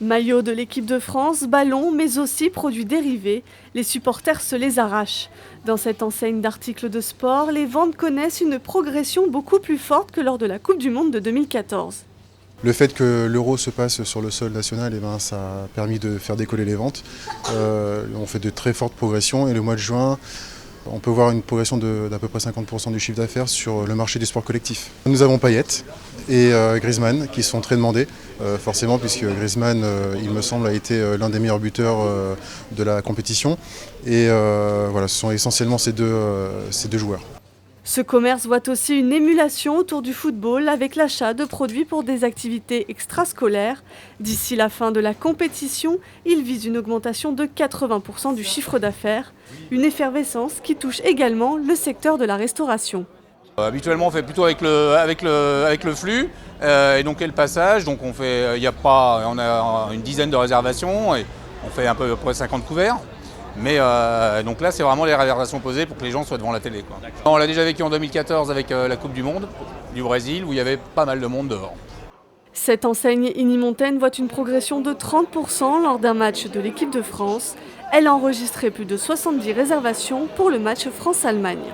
Maillots de l'équipe de France, ballons, mais aussi produits dérivés, les supporters se les arrachent. Dans cette enseigne d'articles de sport, les ventes connaissent une progression beaucoup plus forte que lors de la Coupe du Monde de 2014. Le fait que l'euro se passe sur le sol national, ça a permis de faire décoller les ventes. On fait de très fortes progressions et le mois de juin, on peut voir une progression d'à peu près 50% du chiffre d'affaires sur le marché du sport collectif. Nous avons Payet et Griezmann qui sont très demandés, forcément puisque Griezmann, il me semble, a été l'un des meilleurs buteurs de la compétition. Et voilà, ce sont essentiellement ces deux joueurs. Ce commerce voit aussi une émulation autour du football avec l'achat de produits pour des activités extrascolaires. D'ici la fin de la compétition, il vise une augmentation de 80% du chiffre d'affaires, une effervescence qui touche également le secteur de la restauration. Habituellement, on fait plutôt avec le flux et donc le passage. Donc on a une dizaine de réservations et on fait à peu près 50 couverts. Mais donc là, c'est vraiment les réservations posées pour que les gens soient devant la télé, quoi. On l'a déjà vécu en 2014 avec la Coupe du Monde du Brésil où il y avait pas mal de monde dehors. Cette enseigne inimontaine voit une progression de 30% lors d'un match de l'équipe de France. Elle a enregistré plus de 70 réservations pour le match France-Allemagne.